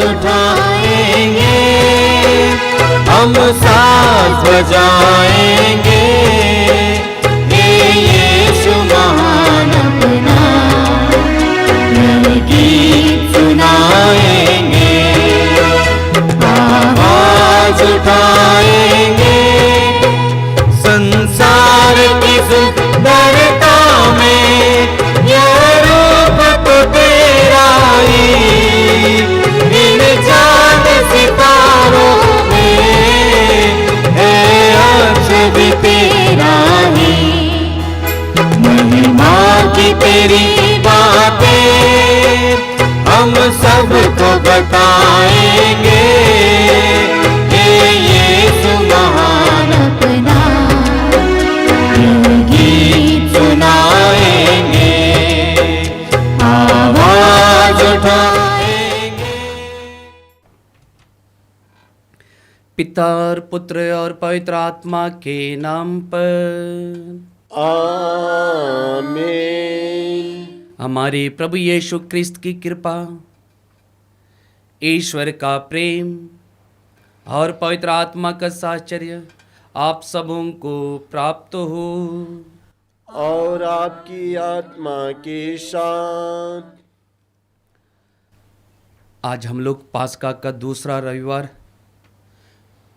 उठाएंगे, हम साथ बजाएंगे, ये यीशु महान अपना गीत सुनाएंगे, आवाज उठाएंगे, संसार की सुंदरता में यह रूप तो तेरा ही, इन चांद सितारों में है अर्श भी तेरा ही, महिमा की तेरी बातें हम सबको बताएंगे, ये यीशु महान अपना गीत सुनाएंगे, आवाज उठाएंगे। पिता और पुत्र और पवित्र आत्मा के नाम पर आमीन। हमारे प्रभु यीशु क्रिस्त की कृपा, ईश्वर का प्रेम और पवित्र आत्मा का साहचर्य आप सबों को प्राप्त हो। और आपकी आत्मा के साथ। आज हम लोग पास्का का दूसरा रविवार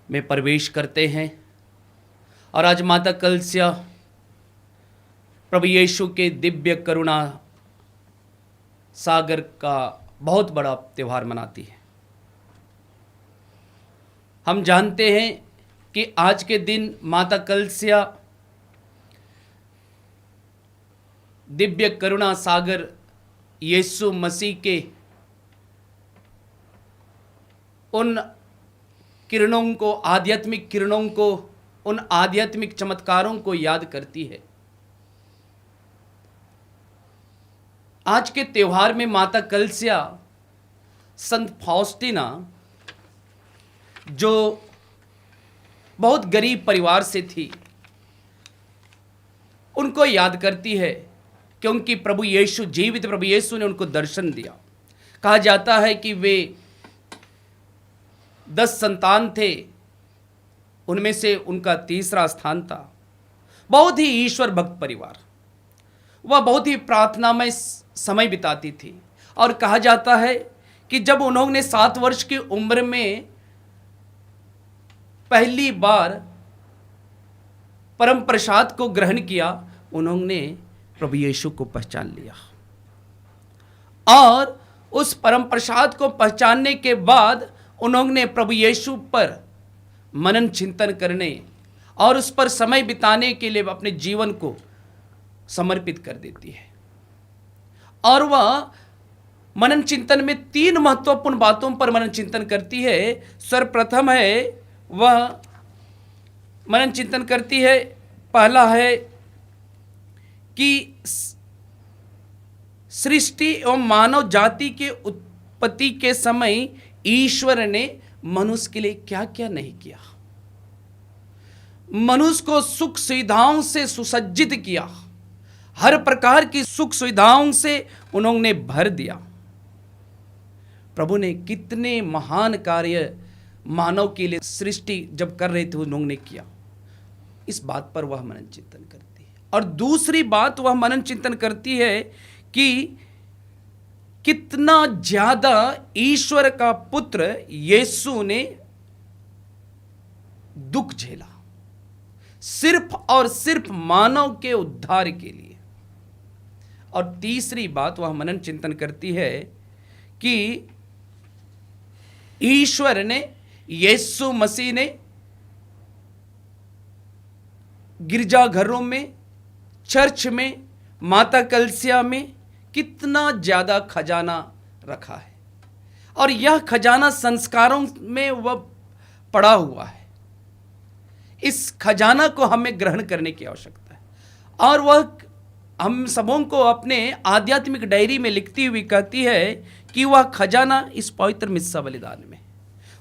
में प्रवेश करते हैं और आज माता कलस्या प्रभु यीशु के दिव्य करुणा सागर का बहुत बड़ा त्यौहार मनाती है। हम जानते हैं कि आज के दिन माता कलस्या दिव्य करुणा सागर यीशु मसीह के उन किरणों को, आध्यात्मिक किरणों को, उन आध्यात्मिक चमत्कारों को याद करती है। आज के त्योहार में माता कलस्या संत फाउस्टीना, जो बहुत गरीब परिवार से थी, उनको याद करती है, क्योंकि प्रभु यीशु, जीवित प्रभु यीशु ने उनको दर्शन दिया। कहा जाता है कि वे 10 संतान थे, उनमें से उनका तीसरा स्थान था। बहुत ही ईश्वर भक्त परिवार, वह बहुत ही प्रार्थनामय समय बिताती थी। और कहा जाता है कि जब उन्होंने 7 वर्ष की उम्र में पहली बार परम प्रसाद को ग्रहण किया, उन्होंने प्रभु यीशु को पहचान लिया। और उस परम प्रसाद को पहचानने के बाद उन्होंने प्रभु यीशु पर मनन चिंतन करने और उस पर समय बिताने के लिए अपने जीवन को समर्पित कर देती है। और वह मनन चिंतन में 3 महत्वपूर्ण बातों पर मनन चिंतन करती है। सर्वप्रथम है, वह मनन चिंतन करती है, पहला है कि सृष्टि एवं मानव जाति के उत्पत्ति के समय ईश्वर ने मनुष्य के लिए क्या क्या नहीं किया। मनुष्य को सुख सुविधाओं से सुसज्जित किया, हर प्रकार की सुख सुविधाओं से उन्होंने भर दिया। प्रभु ने कितने महान कार्य मानव के लिए सृष्टि जब कर रहे थे उन्होंने किया। इस बात पर वह मनन चिंतन करती है। और दूसरी बात वह मनन चिंतन करती है कि कितना ज्यादा ईश्वर का पुत्र यीशु ने दुख झेला, सिर्फ और सिर्फ मानव के उद्धार के लिए। और तीसरी बात वह मनन चिंतन करती है कि ईश्वर ने, यीशु मसीह ने गिरजाघरों में, चर्च में, माता कलस्या में कितना ज्यादा खजाना रखा है। और यह खजाना संस्कारों में वह पड़ा हुआ है। इस खजाना को हमें ग्रहण करने की आवश्यकता है। और वह हम सबों को अपने आध्यात्मिक डायरी में लिखती हुई कहती है कि वह खजाना इस पवित्र मिस्सा बलिदान में,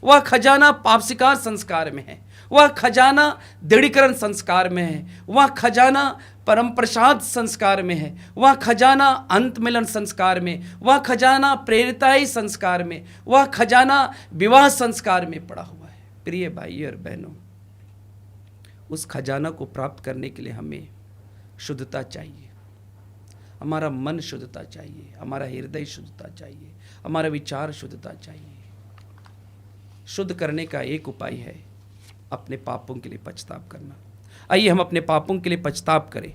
वह खजाना पापसिकार संस्कार में है, वह खजाना दृढ़ीकरण संस्कार में है, वह खजाना परम प्रसाद संस्कार में है, वह खजाना अंत मिलन संस्कार में, वह खजाना प्रेरिताई संस्कार में, वह खजाना विवाह संस्कार में पड़ा हुआ है। प्रिय भाई और बहनों, उस खजाना को प्राप्त करने के लिए हमें शुद्धता चाहिए, हमारा मन शुद्धता चाहिए, हमारा हृदय शुद्धता चाहिए, हमारा विचार शुद्धता चाहिए। शुद्ध करने का एक उपाय है अपने पापों के लिए पछताप करना। आइए हम अपने पापों के लिए पछताप करें,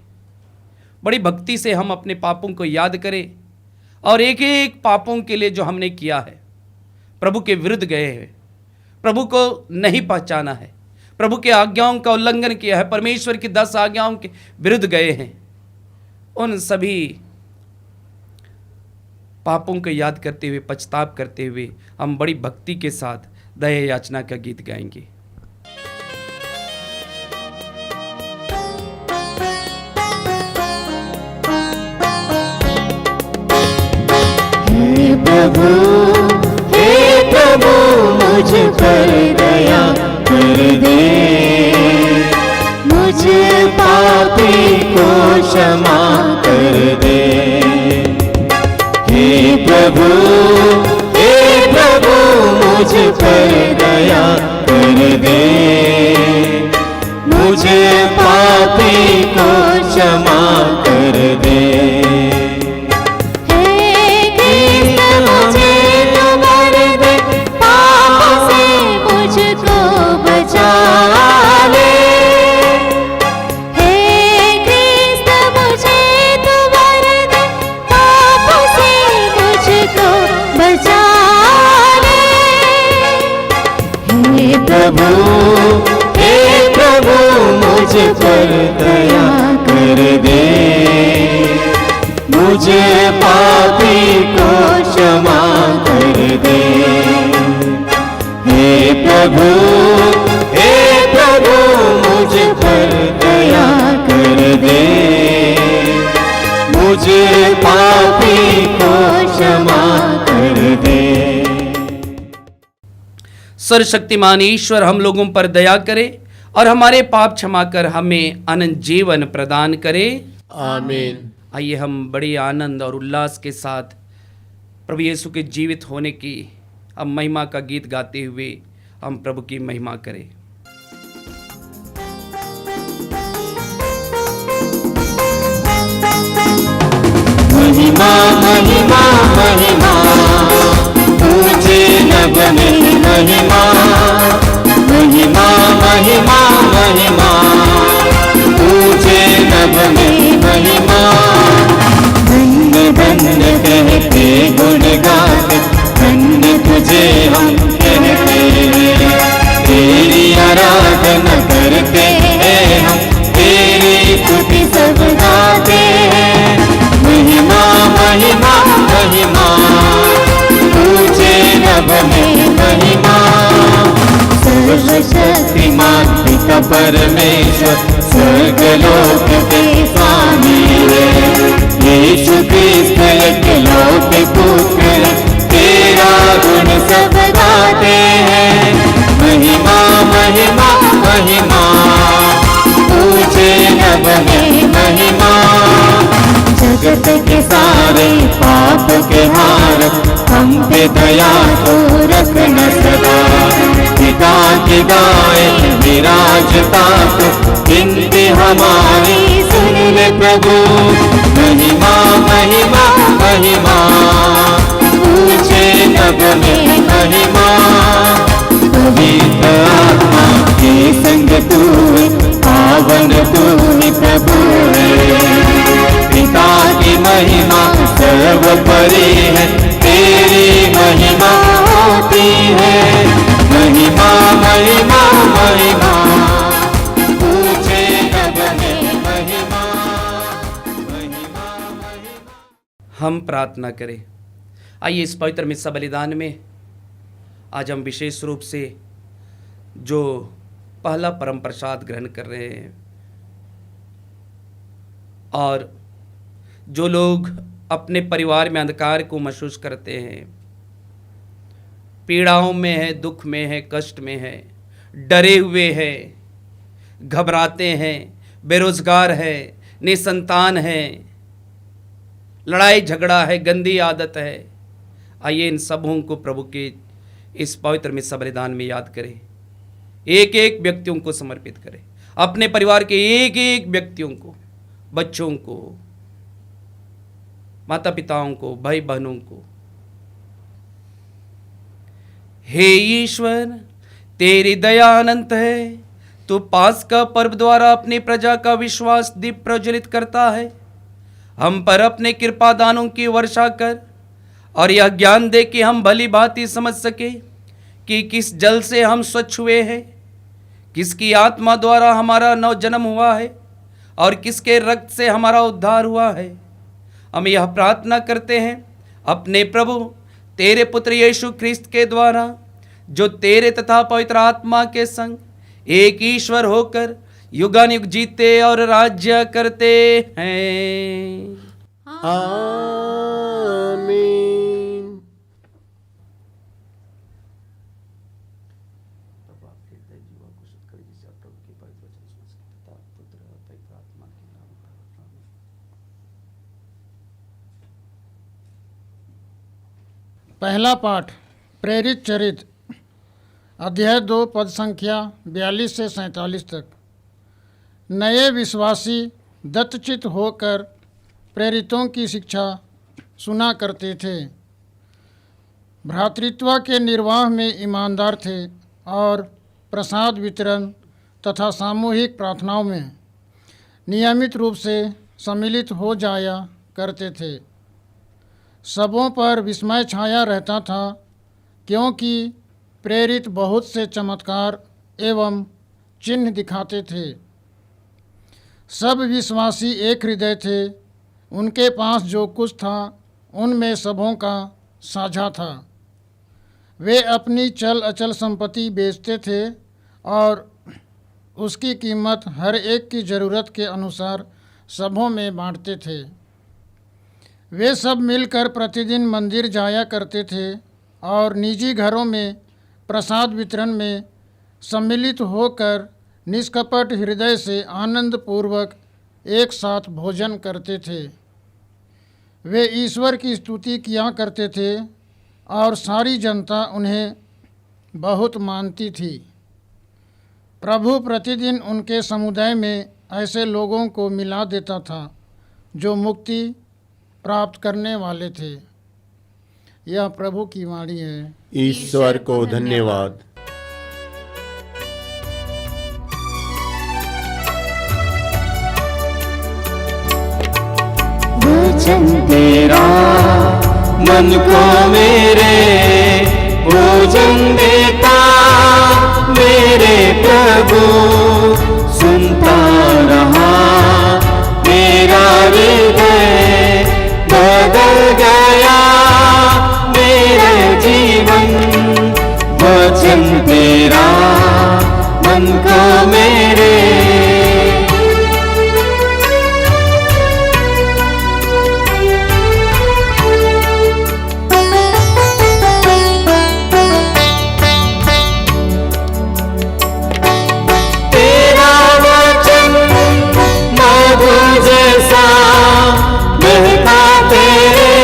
बड़ी भक्ति से हम अपने पापों को याद करें और एक एक पापों के लिए जो हमने किया है, प्रभु के विरुद्ध गए हैं, प्रभु को नहीं पहचाना है, प्रभु के आज्ञाओं का उल्लंघन किया है, परमेश्वर की 10 आज्ञाओं के विरुद्ध गए हैं, उन सभी पापों को याद करते हुए, पछताप करते हुए हम बड़ी भक्ति के साथ दया याचना का गीत गाएंगे। हे प्रभु मुझ पर दया कर दे, मुझ पापी को क्षमा कर दे। हे प्रभु मुझ पर दया कर दे, मुझे पापी को क्षमा कर दे। प्रभु मुझ पर दया कर दे, मुझे पापी को क्षमा कर दे। हे प्रभु मुझ पर दया कर दे, मुझे पापी को क्षमा कर दे। सर्वशक्तिमान ईश्वर हम लोगों पर दया करे और हमारे पाप क्षमा कर हमें अनंत जीवन प्रदान करे। आमीन। आइए हम बड़े आनंद और उल्लास के साथ प्रभु यीशु के जीवित होने की हम महिमा का गीत गाते हुए हम प्रभु की महिमा करें। महिमा महिमा महिमा तुझे नभ में महिमा, महिमा महिमा महिमा तुझे नभ में महिमा। धन्य धन्य कहते गुण गाते, धन्य तुझे हम कहते हैं। तेरी आराधना करते हैं हम, तेरी स्तुति सब गाते हैं। महिमा महिमा महिमा तुझे नभ में महिमा। सर्वशक्तिमान पिता परमेश्वर स्वर्गलोक के स्वामी है। यीशु क्रिस्त एकलौते पुत्र, तेरा गुण सब गाते हैं। महिमा महिमा महिमा तुझे नभ में महिमा। जगत के सारे पाप के हार, हम पे दया तो रखना सदा। पिता की गाय विराजता तो गिनती हमारी सुन ले प्रभु। महिमा महिमा महिमा तुझे नभ में महिमा। पवित्र आत्मा के संग तू है, पावन तू ही प्रभु है। पिता की महिमा सर्वोपरि है, तेरी महिमा होती है। महिमा महिमा महिमा तुझे नभ में महिमा, महिमा महिमा। हम प्रार्थना करें। आइए इस पवित्र मिस्सा बलिदान में आज हम विशेष रूप से जो पहला परम प्रसाद ग्रहण कर रहे हैं और जो लोग अपने परिवार में अंधकार को महसूस करते हैं, पीड़ाओं में है, दुख में है, कष्ट में है, डरे हुए हैं, घबराते हैं, बेरोजगार है, निसंतान है, लड़ाई झगड़ा है, गंदी आदत है। आइए इन सबों को प्रभु के इस पवित्र मिस्सा बलिदान में याद करें, एक एक व्यक्तियों को समर्पित करें, अपने परिवार के एक एक व्यक्तियों को, बच्चों को, माता पिताओं को, भाई बहनों को। हे ईश्वर, तेरी दया अनंत है। तू पास्का पर्व द्वारा अपनी प्रजा का विश्वास दीप प्रज्वलित करता है। हम पर अपने कृपा दानों की वर्षा कर और यह ज्ञान दे कि हम भली भांति समझ सके कि किस जल से हम स्वच्छ हुए हैं, किसकी आत्मा द्वारा हमारा नव जन्म हुआ है और किसके रक्त से हमारा उद्धार हुआ है। हम यह प्रार्थना करते हैं अपने प्रभु तेरे पुत्र यीशु ख्रिस्त के द्वारा, जो तेरे तथा पवित्र आत्मा के संग एक ईश्वर होकर युगानुयुग जीते और राज्य करते हैं। आमीन। पहला पाठ प्रेरित चरित्र अध्याय 2 पद संख्या 42 से 47 तक। नए विश्वासी दत्तचित्त होकर प्रेरितों की शिक्षा सुना करते थे, भ्रातृत्व के निर्वाह में ईमानदार थे और प्रसाद वितरण तथा सामूहिक प्रार्थनाओं में नियमित रूप से सम्मिलित हो जाया करते थे। सबों पर विस्मय छाया रहता था, क्योंकि प्रेरित बहुत से चमत्कार एवं चिन्ह दिखाते थे। सब विश्वासी एक हृदय थे। उनके पास जो कुछ था उनमें सबों का साझा था। वे अपनी चल अचल संपत्ति बेचते थे और उसकी कीमत हर एक की ज़रूरत के अनुसार सबों में बांटते थे। वे सब मिलकर प्रतिदिन मंदिर जाया करते थे और निजी घरों में प्रसाद वितरण में सम्मिलित होकर निष्कपट हृदय से आनंदपूर्वक एक साथ भोजन करते थे। वे ईश्वर की स्तुति किया करते थे और सारी जनता उन्हें बहुत मानती थी। प्रभु प्रतिदिन उनके समुदाय में ऐसे लोगों को मिला देता था जो मुक्ति प्राप्त करने वाले थे। यह प्रभु की वाणी है। ईश्वर को धन्यवाद। वचन तेरा मन को मेरे भोजन देता, मेरे प्रभु सुनता रहा। मेरा हृदय बदल गया, मेरे जीवन वचन तेरा मन को मेरे। तेरा वचन मधु जैसा बहता तेरे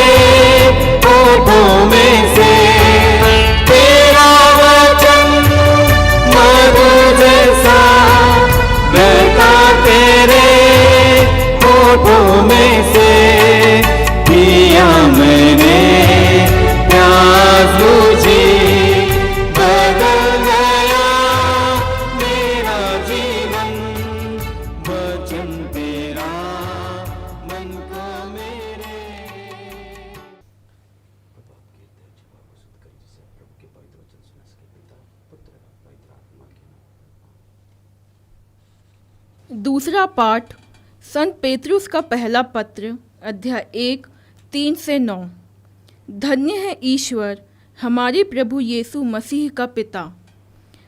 होठों में से। तेरा वचन मधु जैसा बहता तेरे होठों में से। पिया मैंने प्यास बुझी, बदल गया मेरा जीवन वचन तेरा मन को मेरे। दूसरा पाठ संत पेतरुस का पहला पत्र अध्याय 1 3 से 9। धन्य है ईश्वर हमारे प्रभु यीशु मसीह का पिता।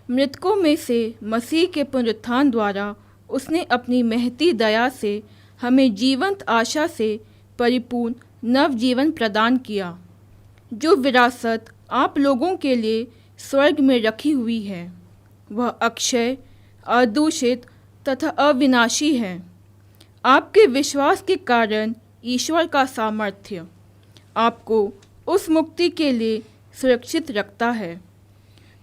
मृतकों में से मसीह के पुनरुत्थान द्वारा उसने अपनी महती दया से हमें जीवंत आशा से परिपूर्ण नव जीवन प्रदान किया, जो विरासत आप लोगों के लिए स्वर्ग में रखी हुई है। वह अक्षय, अदूषित तथा अविनाशी है। आपके विश्वास के कारण ईश्वर का सामर्थ्य आपको उस मुक्ति के लिए सुरक्षित रखता है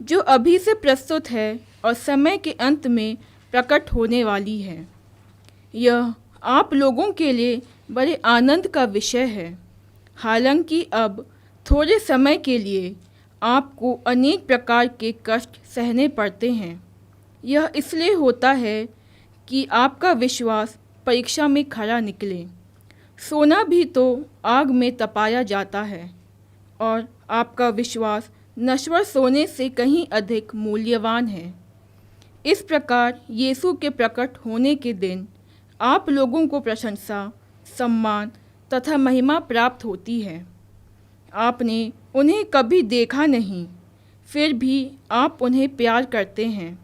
जो अभी से प्रस्तुत है और समय के अंत में प्रकट होने वाली है। यह आप लोगों के लिए बड़े आनंद का विषय है। हालांकि अब थोड़े समय के लिए आपको अनेक प्रकार के कष्ट सहने पड़ते हैं। यह इसलिए होता है कि आपका विश्वास परीक्षा में खरा निकले। सोना भी तो आग में तपाया जाता है और आपका विश्वास नश्वर सोने से कहीं अधिक मूल्यवान है। इस प्रकार यीशु के प्रकट होने के दिन आप लोगों को प्रशंसा, सम्मान तथा महिमा प्राप्त होती है। आपने उन्हें कभी देखा नहीं, फिर भी आप उन्हें प्यार करते हैं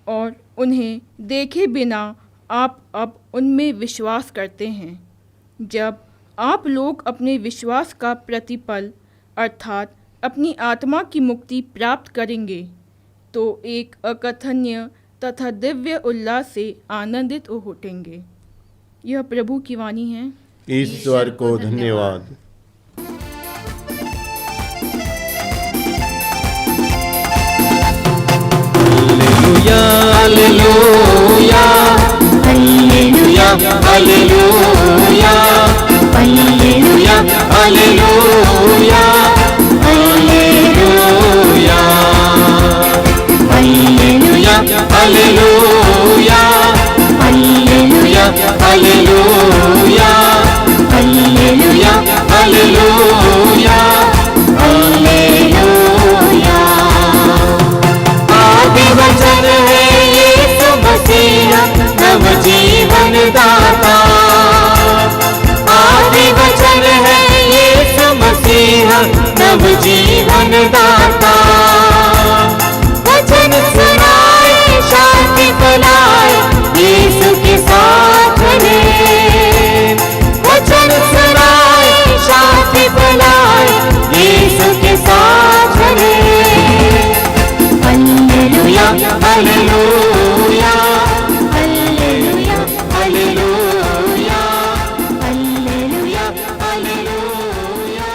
और उन्हें देखे बिना आप अब उनमें विश्वास करते हैं। जब आप लोग अपने विश्वास का प्रतिफल अर्थात अपनी आत्मा की मुक्ति प्राप्त करेंगे तो एक अकथनीय तथा दिव्य उल्लास से आनंदित हो उठेंगे। यह प्रभु की वाणी है। ईश्वर को धन्यवाद। Hallelujah hallelujah hallelujah hallelujah hallelujah hallelujah hallelujah hallelujah hallelujah hallelujah hallelujah hallelujah hallelujah. आदि वचन है यीशु मसीह नव जीवन दाता। आदि वचन है यीशु मसीह नव जीवन दाता। वचन सुनाए शांति फैलाए यीशु के साथ रहे। वचन सुनाए शांति फैलाए यीशु के साथ रहे। Hallelujah hallelujah hallelujah hallelujah hallelujah hallelujah hallelujah.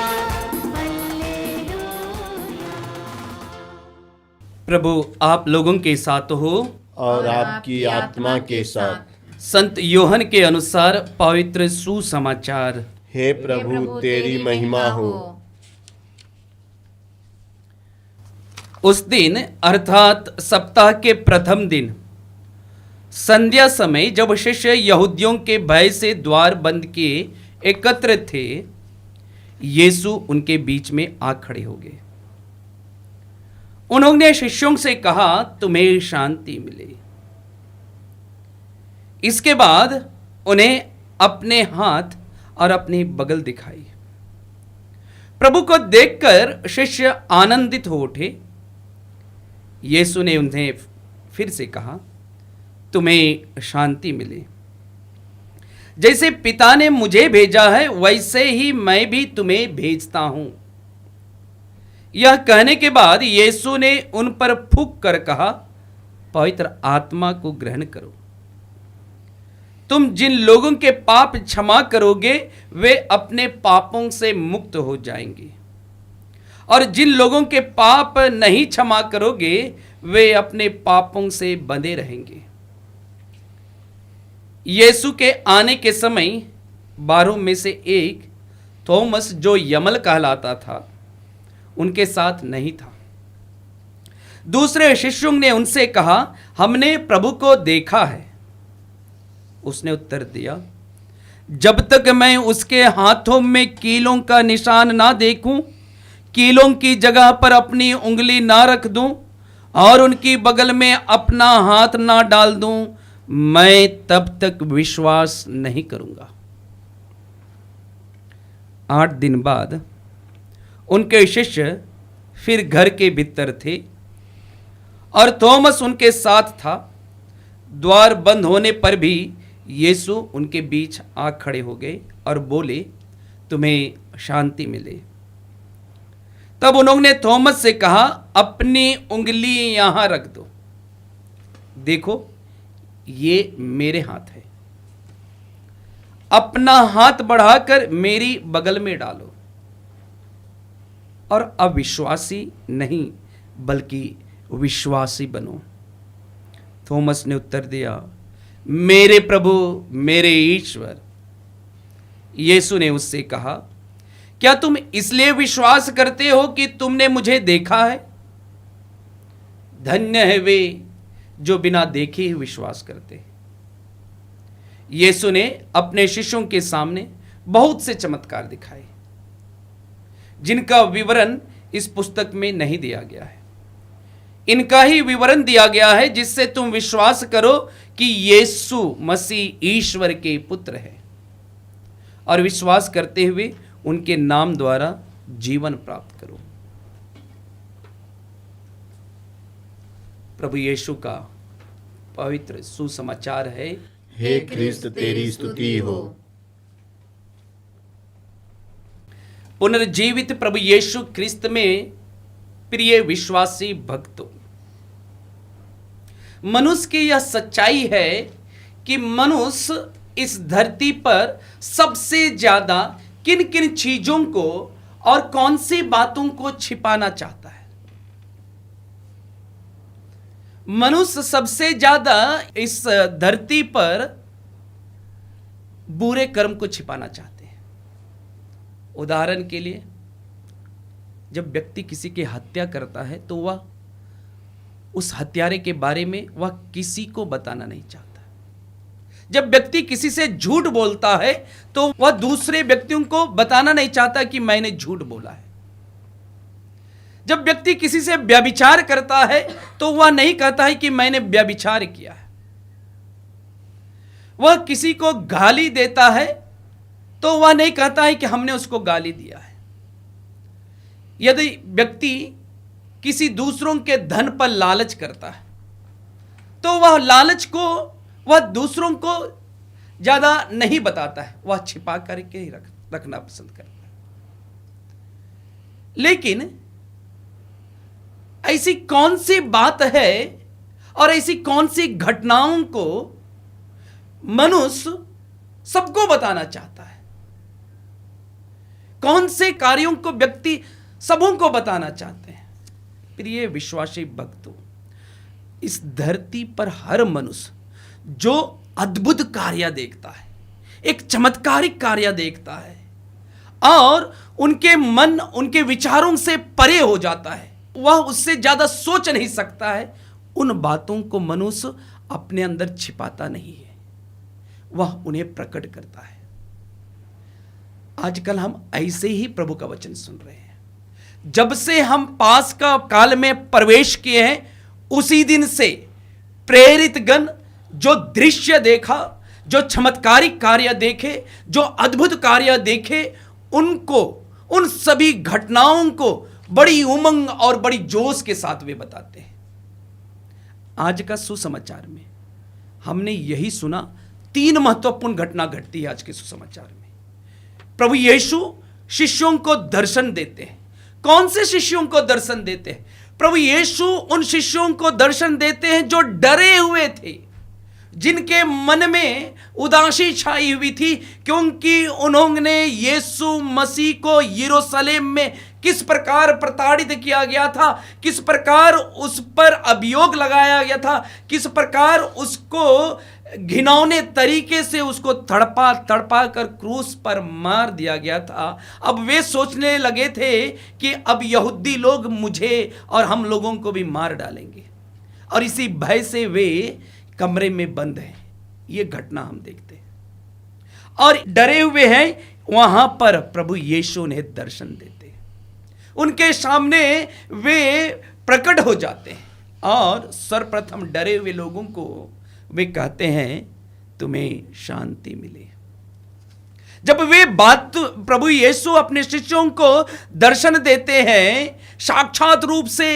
प्रभु आप लोगों के साथ हो और आपकी आत्मा के साथ। संत योहन के अनुसार पवित्र सुसमाचार। हे प्रभु तेरी महिमा हो। उस दिन अर्थात सप्ताह के प्रथम दिन संध्या समय जब शिष्य यहूदियों के भय से द्वार बंद किए एकत्र थे, यीशु उनके बीच में आ खड़े हो गए। उन्होंने शिष्यों से कहा, तुम्हें शांति मिले। इसके बाद उन्हें अपने हाथ और अपनी बगल दिखाई। प्रभु को देखकर शिष्य आनंदित हो उठे। यीशु ने उन्हें फिर से कहा, तुम्हें शांति मिले। जैसे पिता ने मुझे भेजा है वैसे ही मैं भी तुम्हें भेजता हूं। यह कहने के बाद यीशु ने उन पर फूंक कर कहा, पवित्र आत्मा को ग्रहण करो। तुम जिन लोगों के पाप क्षमा करोगे वे अपने पापों से मुक्त हो जाएंगे, और जिन लोगों के पाप नहीं क्षमा करोगे वे अपने पापों से बंधे रहेंगे। यीशु के आने के समय 12 में से एक थॉमस, जो यमल कहलाता था, उनके साथ नहीं था। दूसरे शिष्यों ने उनसे कहा, हमने प्रभु को देखा है। उसने उत्तर दिया, जब तक मैं उसके हाथों में कीलों का निशान ना देखूं, कीलों की जगह पर अपनी उंगली ना रख दूं और उनकी बगल में अपना हाथ ना डाल दूं, मैं तब तक विश्वास नहीं करूंगा। 8 दिन बाद उनके शिष्य फिर घर के भीतर थे और थॉमस उनके साथ था। द्वार बंद होने पर भी यीशु उनके बीच आ खड़े हो गए और बोले, तुम्हें शांति मिले। तब उन्होंने थॉमस से कहा, अपनी उंगली यहां रख दो देखो ये मेरे हाथ है, अपना हाथ बढ़ाकर मेरी बगल में डालो और अविश्वासी नहीं बल्कि विश्वासी बनो। थॉमस ने उत्तर दिया, मेरे प्रभु मेरे ईश्वर। यीशु ने उससे कहा, क्या तुम इसलिए विश्वास करते हो कि तुमने मुझे देखा है? धन्य है वे जो बिना देखे ही विश्वास करते हैं। यीशु ने अपने शिष्यों के सामने बहुत से चमत्कार दिखाए जिनका विवरण इस पुस्तक में नहीं दिया गया है। इनका ही विवरण दिया गया है जिससे तुम विश्वास करो कि यीशु मसीह ईश्वर के पुत्र है और विश्वास करते हुए उनके नाम द्वारा जीवन प्राप्त करो। प्रभु यीशु का पवित्र सुसमाचार है। हे ख्रिस्त तेरी स्तुति हो। पुनर्जीवित प्रभु यीशु ख्रिस्त में प्रिय विश्वासी भक्तों, मनुष्य की यह सच्चाई है कि मनुष्य इस धरती पर सबसे ज्यादा किन किन चीजों को और कौन सी बातों को छिपाना चाहता है। मनुष्य सबसे ज्यादा इस धरती पर बुरे कर्म को छिपाना चाहते हैं। उदाहरण के लिए, जब व्यक्ति किसी की हत्या करता है तो वह उस हत्यारे के बारे में वह किसी को बताना नहीं चाहता। जब व्यक्ति किसी से झूठ बोलता है तो वह दूसरे व्यक्तियों को बताना नहीं चाहता कि मैंने झूठ बोला है। जब व्यक्ति किसी से व्यभिचार करता है तो वह नहीं कहता है कि मैंने व्यभिचार किया है। वह किसी को गाली देता है तो वह नहीं कहता है कि हमने उसको गाली दिया है। यदि व्यक्ति किसी दूसरों के धन पर लालच करता है तो वह लालच को वह दूसरों को ज्यादा नहीं बताता है, वह छिपा करके ही रखना पसंद करता है। लेकिन ऐसी कौन सी बात है और ऐसी कौन सी घटनाओं को मनुष्य सबको बताना चाहता है? कौन से कार्यों को व्यक्ति सबों को बताना चाहते हैं? प्रिय विश्वासी भक्तों, इस धरती पर हर मनुष्य जो अद्भुत कार्य देखता है, एक चमत्कारिक कार्य देखता है और उनके मन उनके विचारों से परे हो जाता है, वह उससे ज्यादा सोच नहीं सकता है, उन बातों को मनुष्य अपने अंदर छिपाता नहीं है, वह उन्हें प्रकट करता है। आजकल हम ऐसे ही प्रभु का वचन सुन रहे हैं। जब से हम पास का काल में प्रवेश किए हैं, उसी दिन से प्रेरित गण जो दृश्य देखा, जो चमत्कारिक कार्य देखे, जो अद्भुत कार्य देखे, उनको उन सभी घटनाओं को बड़ी उमंग और बड़ी जोश के साथ वे बताते हैं। आज का सुसमाचार में हमने यही सुना, 3 महत्वपूर्ण घटना घटती है आज के सुसमाचार में। प्रभु यीशु शिष्यों को दर्शन देते हैं। कौन से शिष्यों को दर्शन देते हैं? प्रभु यीशु उन शिष्यों को दर्शन देते हैं जो डरे हुए थे, जिनके मन में उदासी छाई हुई थी, क्योंकि उन्होंने यीशु मसीह को यरूशलेम में किस प्रकार प्रताड़ित किया गया था, किस प्रकार उस पर अभियोग लगाया गया था, किस प्रकार उसको घिनौने तरीके से उसको तड़पा तड़पा कर क्रूस पर मार दिया गया था। अब वे सोचने लगे थे कि अब यहूदी लोग मुझे और हम लोगों को भी मार डालेंगे, और इसी भय से वे कमरे में बंद हैं। ये घटना हम देखते हैं और डरे हुए हैं। वहां पर प्रभु यीशु ने दर्शन देते हैं, उनके सामने वे प्रकट हो जाते हैं और सर्वप्रथम डरे हुए लोगों को वे कहते हैं तुम्हें शांति मिले। जब वे बात प्रभु यीशु अपने शिष्यों को दर्शन देते हैं, साक्षात रूप से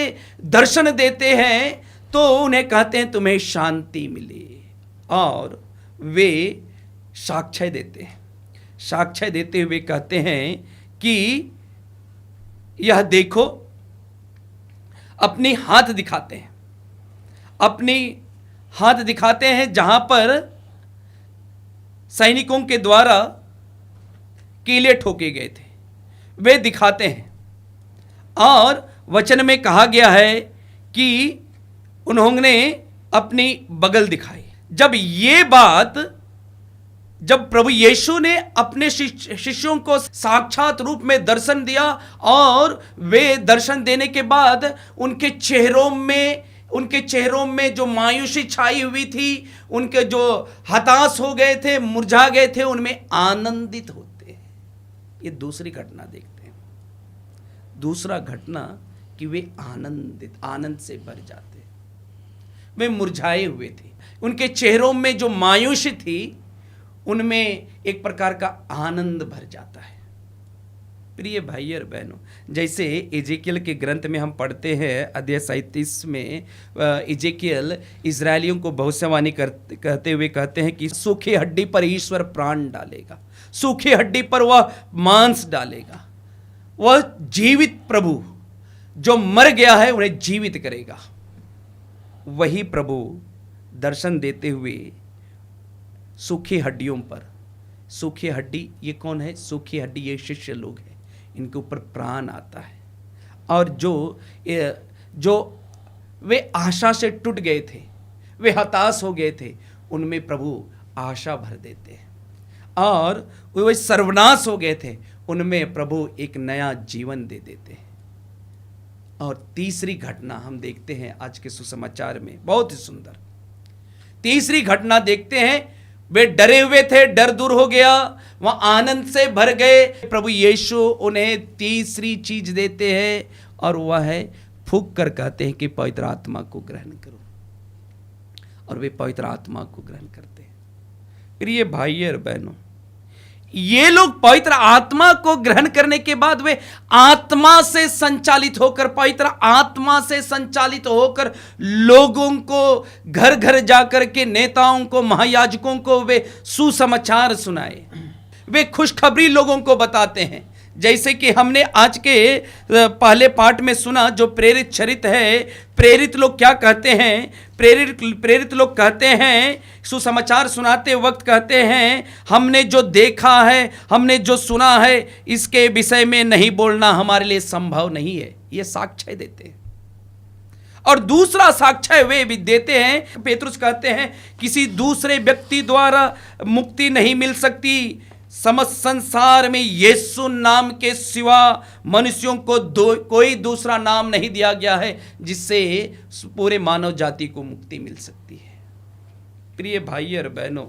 दर्शन देते हैं, तो उन्हें कहते हैं तुम्हें शांति मिले, और वे साक्ष्य देते हैं। साक्ष्य देते हुए कहते हैं कि यह देखो, अपनी हाथ दिखाते हैं, अपनी हाथ दिखाते हैं जहां पर सैनिकों के द्वारा कीले ठोके गए थे, वे दिखाते हैं। और वचन में कहा गया है कि उन्होंने अपनी बगल दिखाई। जब प्रभु यीशु ने अपने शिष्यों को साक्षात रूप में दर्शन दिया और वे दर्शन देने के बाद उनके चेहरों में जो मायूसी छाई हुई थी, उनके जो हताश हो गए थे, मुरझा गए थे, उनमें आनंदित होते हैं। ये दूसरी घटना देखते हैं। दूसरा घटना कि वे आनंद से भर जाते। वे मुरझाए हुए थे, उनके चेहरों में जो मायूसी थी उनमें एक प्रकार का आनंद भर जाता है। प्रिय भाई और बहनों, जैसे एजेकियल के ग्रंथ में हम पढ़ते हैं अध्याय 37 में एजेकियल इजरायलियों को भविष्यवाणी कहते हुए कहते हैं कि सूखी हड्डी पर ईश्वर प्राण डालेगा, सूखी हड्डी पर वह मांस डालेगा। वह जीवित प्रभु जो मर गया है उन्हें जीवित करेगा। वही प्रभु दर्शन देते हुए सूखी हड्डियों पर, सूखी हड्डी ये कौन है? सूखी हड्डी ये शिष्य लोग हैं, इनके ऊपर प्राण आता है। और जो वे आशा से टूट गए थे, वे हताश हो गए थे, उनमें प्रभु आशा भर देते हैं। और वे सर्वनाश हो गए थे, उनमें प्रभु एक नया जीवन दे देते हैं। और तीसरी घटना हम देखते हैं आज के सुसमाचार में, बहुत ही सुंदर तीसरी घटना देखते हैं। वे डरे हुए थे, डर दूर हो गया, वह आनंद से भर गए। प्रभु यीशु उन्हें तीसरी चीज देते हैं और वह है फूंक कर कहते हैं कि पवित्र आत्मा को ग्रहण करो। और वे पवित्र आत्मा को ग्रहण करते हैं। प्रिय भाई और बहनों, ये लोग पवित्र आत्मा को ग्रहण करने के बाद वे आत्मा से संचालित होकर, पवित्र आत्मा से संचालित होकर लोगों को घर घर जाकर के, नेताओं को, महायाजकों को वे सुसमाचार सुनाए। वे खुशखबरी लोगों को बताते हैं। जैसे कि हमने आज के पहले पाठ में सुना, जो प्रेरित चरित्र है, प्रेरित लोग क्या कहते हैं? प्रेरित लोग कहते हैं, सुसमाचार सुनाते वक्त कहते हैं, हमने जो देखा है, हमने जो सुना है, इसके विषय में नहीं बोलना हमारे लिए संभव नहीं है। ये साक्ष्य देते हैं। और दूसरा साक्ष्य वे भी देते हैं, पेतरुस कहते हैं, किसी दूसरे व्यक्ति द्वारा मुक्ति नहीं मिल सकती। समस्त संसार में यीशु नाम के सिवा मनुष्यों को कोई दूसरा नाम नहीं दिया गया है जिससे पूरे मानव जाति को मुक्ति मिल सकती है। प्रिय भाई और बहनों,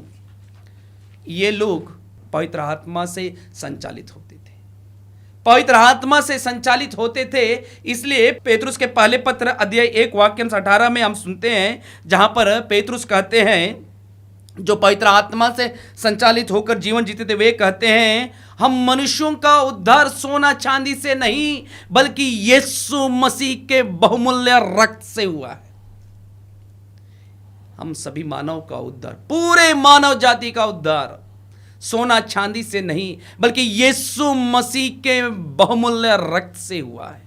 ये लोग पवित्र आत्मा से संचालित होते थे, पवित्र आत्मा से संचालित होते थे। इसलिए पेतरुस के पहले पत्र अध्याय 1 वाक्यांश 18 में हम सुनते हैं, जहां पर पेतरुस कहते हैं, जो पवित्र आत्मा से संचालित होकर जीवन जीते थे, वे कहते हैं, हम मनुष्यों का उद्धार सोना चांदी से नहीं बल्कि यीशु मसीह के बहुमूल्य रक्त से हुआ है। हम सभी मानव का उद्धार, पूरे मानव जाति का उद्धार सोना चांदी से नहीं बल्कि यीशु मसीह के बहुमूल्य रक्त से हुआ है।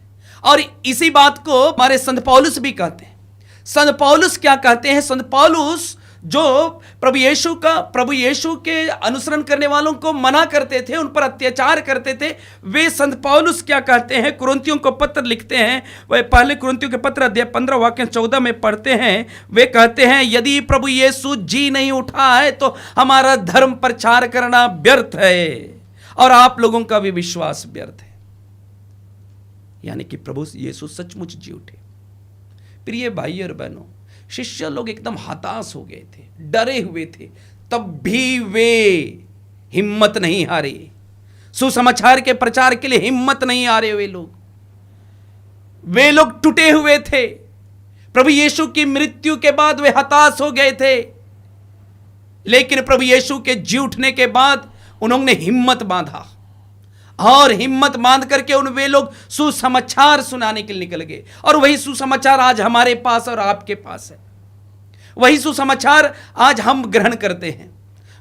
और इसी बात को हमारे संत पौलुस भी कहते हैं। संत पौलुस क्या कहते हैं? संत पौलुस जो प्रभु यीशु के अनुसरण करने वालों को मना करते थे, उन पर अत्याचार करते थे, वे संत पौलुस क्या कहते हैं? कुरिन्थियों को पत्र लिखते हैं। वे पहले कुरिन्थियों के पत्र अध्याय 15 वाक्य 14 में पढ़ते हैं। वे कहते हैं, यदि प्रभु यीशु जी नहीं उठा है तो हमारा धर्म प्रचार करना व्यर्थ है और आप लोगों का भी विश्वास व्यर्थ है। यानी कि प्रभु यीशु सचमुच जी उठे। प्रिय भाई और बहनों, शिष्य लोग एकदम हताश हो गए थे, डरे हुए थे, तब भी वे हिम्मत नहीं हारे। सुसमाचार के प्रचार के लिए हिम्मत नहीं हारे। वे लोग टूटे हुए थे। प्रभु यीशु की मृत्यु के बाद वे हताश हो गए थे, लेकिन प्रभु यीशु के जी उठने के बाद उन्होंने हिम्मत बांधा और हिम्मत बांध करके वे लोग सुसमाचार सुनाने के लिए निकल गए। और वही सुसमाचार आज हमारे पास और आपके पास है। वही सुसमाचार आज हम ग्रहण करते हैं।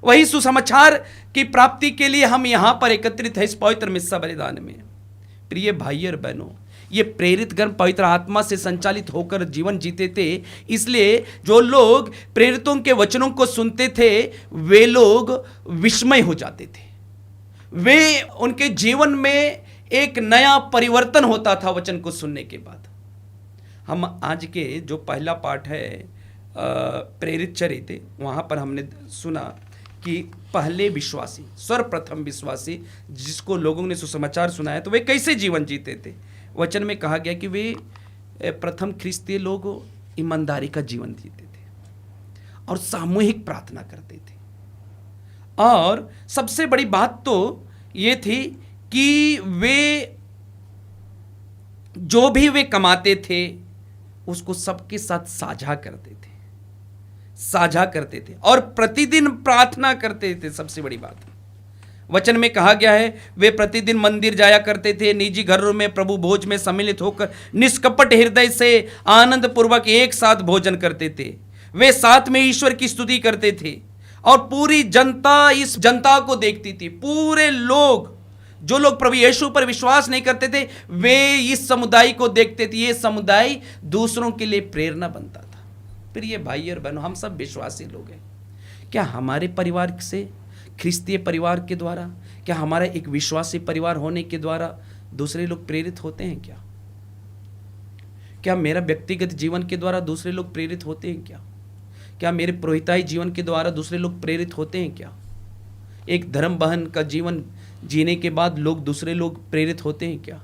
वही सुसमाचार की प्राप्ति के लिए हम यहां पर एकत्रित हैं इस पवित्र मिस्सा बलिदान में। प्रिय भाई और बहनों, ये प्रेरित गण पवित्र आत्मा से संचालित होकर जीवन जीते थे। इसलिए जो लोग प्रेरितों के वचनों को सुनते थे वे लोग विस्मय हो जाते थे, वे उनके जीवन में एक नया परिवर्तन होता था वचन को सुनने के बाद। हम आज के जो पहला पाठ है प्रेरित चरित्र, वहाँ पर हमने सुना कि पहले विश्वासी, सर्वप्रथम विश्वासी जिसको लोगों ने सुसमाचार सुनाया तो वे कैसे जीवन जीते थे। वचन में कहा गया कि वे प्रथम ख्रिस्तीय लोग ईमानदारी का जीवन जीते थे और सामूहिक प्रार्थना करते थे। और सबसे बड़ी बात तो ये थी कि वे जो भी वे कमाते थे उसको सबके साथ साझा करते थे और प्रतिदिन प्रार्थना करते थे। सबसे बड़ी बात वचन में कहा गया है वे प्रतिदिन मंदिर जाया करते थे, निजी घरों में प्रभु भोज में सम्मिलित होकर निष्कपट हृदय से आनंद पूर्वक एक साथ भोजन करते थे। वे साथ में ईश्वर की स्तुति करते थे और पूरी जनता इस जनता को देखती थी। पूरे लोग, जो लोग प्रभु यीशु पर विश्वास नहीं करते थे, वे इस समुदाय को देखते थे। ये समुदाय दूसरों के लिए प्रेरणा बनता था। प्रिय भाई और बहनों, हम सब विश्वासी लोग हैं। क्या हमारे परिवार से, ख्रिस्तीय परिवार के द्वारा, क्या हमारा एक विश्वासी परिवार होने के द्वारा दूसरे लोग प्रेरित होते हैं? क्या मेरा व्यक्तिगत जीवन के द्वारा दूसरे लोग प्रेरित होते हैं? क्या मेरे पुरोहिताई जीवन के द्वारा दूसरे लोग प्रेरित होते हैं? क्या एक धर्म बहन का जीवन जीने के बाद लोग दूसरे लोग प्रेरित होते हैं? क्या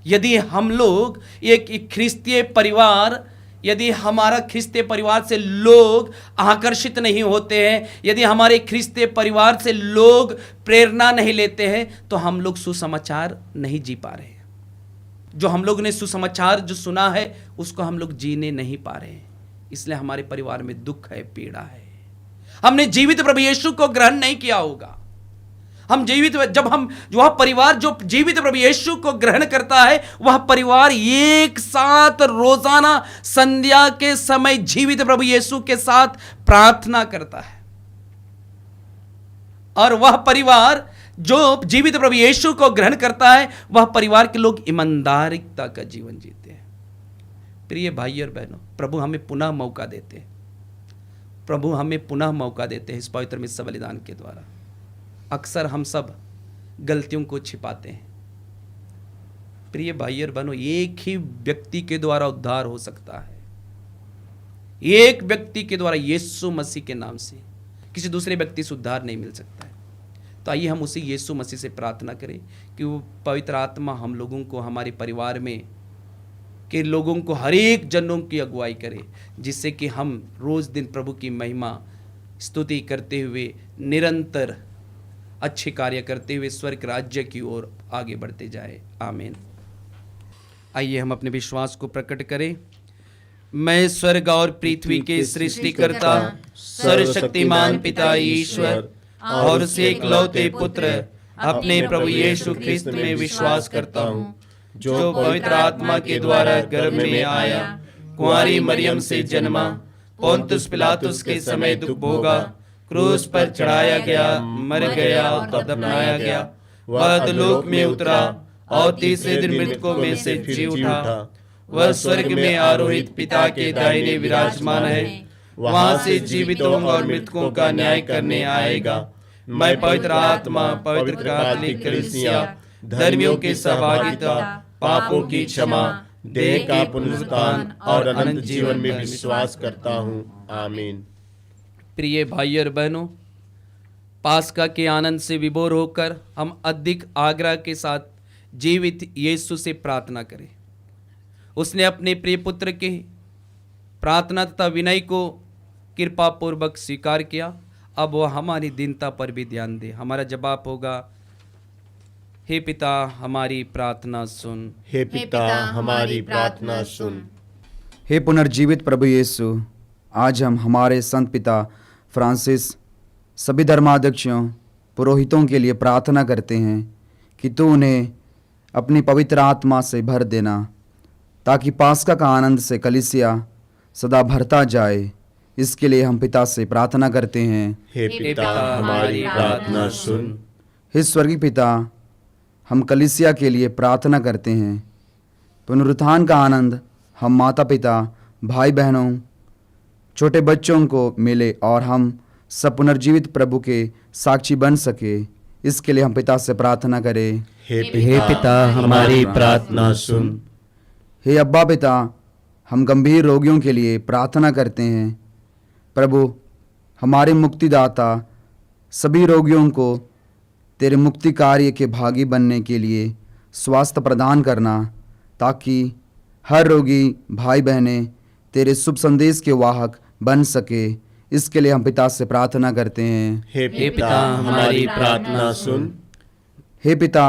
यदि हम लोग एक ख्रिस्तीय परिवार, यदि हमारा ख्रिस्तीय परिवार से लोग आकर्षित नहीं होते हैं, यदि हमारे ख्रिस्तीय परिवार से लोग प्रेरणा नहीं लेते हैं, तो हम लोग सुसमाचार नहीं जी पा रहे हैं। जो हम लोग ने सुसमाचार जो सुना है उसको हम लोग जीने नहीं पा रहे हैं। इसलिए हमारे परिवार में दुख है, पीड़ा है। हमने जीवित प्रभु यीशु को ग्रहण नहीं किया होगा। हम जीवित, जब हम वह परिवार जो जीवित प्रभु यीशु को ग्रहण करता है, वह परिवार एक साथ रोजाना संध्या के समय जीवित प्रभु यीशु के साथ प्रार्थना करता है। और वह परिवार जो जीवित प्रभु यीशु को ग्रहण करता है, वह परिवार के लोग ईमानदारिता का जीवन जीते हैं। प्रिय भाई और बहनों, प्रभु हमें पुनः मौका देते हैं। प्रभु हमें पुनः मौका देते हैं इस पवित्र मिस्सा बलिदान के द्वारा। अक्सर हम सब गलतियों को छिपाते हैं। प्रिय भाई और बहनों, एक ही व्यक्ति के द्वारा उद्धार हो सकता है। एक व्यक्ति के द्वारा, यीशु मसीह के नाम से। किसी दूसरे व्यक्ति से उद्धार नहीं मिल सकता है। तो आइए हम उसी यीशु मसीह से प्रार्थना करें कि वो पवित्र आत्मा हम लोगों को, हमारे परिवार में के लोगों को, हर एक जनों की अगुवाई करे, जिससे कि हम रोज दिन प्रभु की महिमा स्तुति करते हुए, निरंतर अच्छे कार्य करते हुए स्वर्ग राज्य की ओर आगे बढ़ते जाए। आमीन। आइए हम अपने विश्वास को प्रकट करें। मैं स्वर्ग और पृथ्वी के सृष्टिकर्ता सर्वशक्तिमान पिता ईश्वर और उसे इकलौते पुत्र अपने प्रभु यीशु ख्रिस्त में विश्वास करता हूँ, जो पवित्र आत्मा के द्वारा गर्भ में आया, कुंवारी मरियम से जन्मा, पोंतुस पिलातुस के समय दुख भोगा, क्रूस पर चढ़ाया गया, मर गया और दफनाया गया, वह अधोलोक में उतरा और तीसरे दिन मृतकों में से जी उठा। वह स्वर्ग में आरोहित पिता के दाहिने विराजमान है, वहां से जीवितों और मृतकों का न्याय करने आएगा। मैं पवित्र आत्मा, पवित्र कैथोलिक कलीसिया, धर्मियों की सहभागिता, पापों की क्षमा, देह का पुनरुत्थान और अनंत जीवन में विश्वास करता हूँ। आमीन। प्रिय भाई और बहनों, पास्का के आनंद से विभोर होकर हम अधिक आग्रह के साथ जीवित यीशु से प्रार्थना करें। उसने अपने प्रिय पुत्र के प्रार्थना तथा विनय को कृपा पूर्वक स्वीकार किया। अब वह हमारी दीनता पर भी ध्यान दे। हमारा जवाब होगा, हे पिता हमारी प्रार्थना सुन। हे पिता हमारी प्रार्थना सुन। हे पुनर्जीवित प्रभु यीशु, आज हम हमारे संत पिता फ्रांसिस, सभी धर्माध्यक्षों, पुरोहितों के लिए प्रार्थना करते हैं कि तू उन्हें अपनी पवित्र आत्मा से भर देना, ताकि पास्का का आनंद से कलीसिया सदा भरता जाए। इसके लिए हम पिता से प्रार्थना करते हैं। हे पिता हमारी प्रार्थना सुन। हे स्वर्गीय पिता, हम कलीसिया के लिए प्रार्थना करते हैं पुनरुत्थान का आनंद हम माता पिता, भाई बहनों, छोटे बच्चों को मिले और हम सब पुनर्जीवित प्रभु के साक्षी बन सके। इसके लिए हम पिता से प्रार्थना करें। हे पिता हमारी प्रार्थना सुन। हे अब्बा पिता, हम गंभीर रोगियों के लिए प्रार्थना करते हैं। प्रभु, हमारे मुक्तिदाता सभी रोगियों को तेरे मुक्ति कार्य के भागी बनने के लिए स्वास्थ्य प्रदान करना, ताकि हर रोगी भाई बहनें तेरे शुभ संदेश के वाहक बन सके। इसके लिए हम पिता से प्रार्थना करते हैं। हे पिता हमारी प्रार्थना सुन। हे पिता,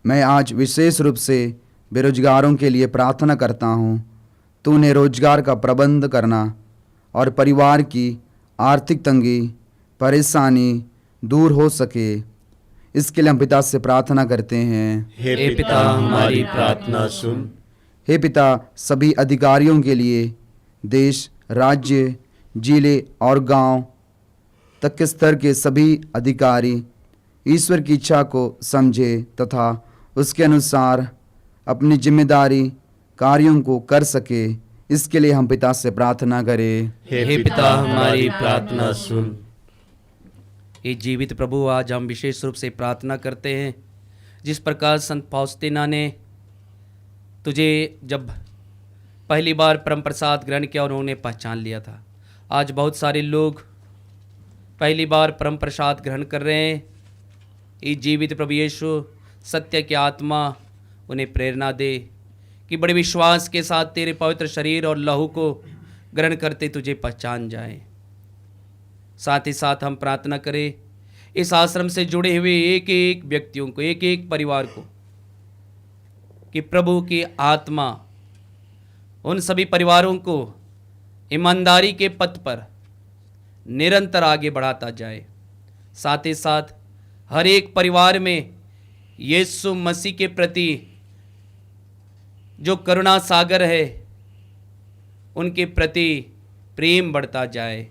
मैं आज विशेष रूप से बेरोजगारों के लिए प्रार्थना करता हूँ। तू उन्हें रोजगार का प्रबंध करना और परिवार की आर्थिक तंगी, परेशानी दूर हो सके। इसके लिए हम पिता से प्रार्थना करते हैं। हे पिता हमारी प्रार्थना सुन। हे पिता, सभी अधिकारियों के लिए देश, राज्य, जिले और गांव तक के स्तर के सभी अधिकारी ईश्वर की इच्छा को समझे तथा उसके अनुसार अपनी जिम्मेदारी कार्यों को कर सके। इसके लिए हम पिता से प्रार्थना करें। हे पिता हमारी प्रार्थना सुन। ये जीवित प्रभु, आज हम विशेष रूप से प्रार्थना करते हैं, जिस प्रकार संत फाउस्टीना ने तुझे जब पहली बार परम प्रसाद ग्रहण किया उन्होंने पहचान लिया था। आज बहुत सारे लोग पहली बार परम प्रसाद ग्रहण कर रहे हैं। ये जीवित प्रभु यीशु सत्य की आत्मा उन्हें प्रेरणा दे कि बड़े विश्वास के साथ तेरे पवित्र शरीर और लहू को ग्रहण करते तुझे पहचान जाए। साथ ही साथ हम प्रार्थना करें इस आश्रम से जुड़े हुए एक एक व्यक्तियों को, एक एक परिवार को, कि प्रभु की आत्मा उन सभी परिवारों को ईमानदारी के पथ पर निरंतर आगे बढ़ाता जाए। साथ ही साथ हर एक परिवार में यीशु मसीह के प्रति जो करुणा सागर है उनके प्रति प्रेम बढ़ता जाए।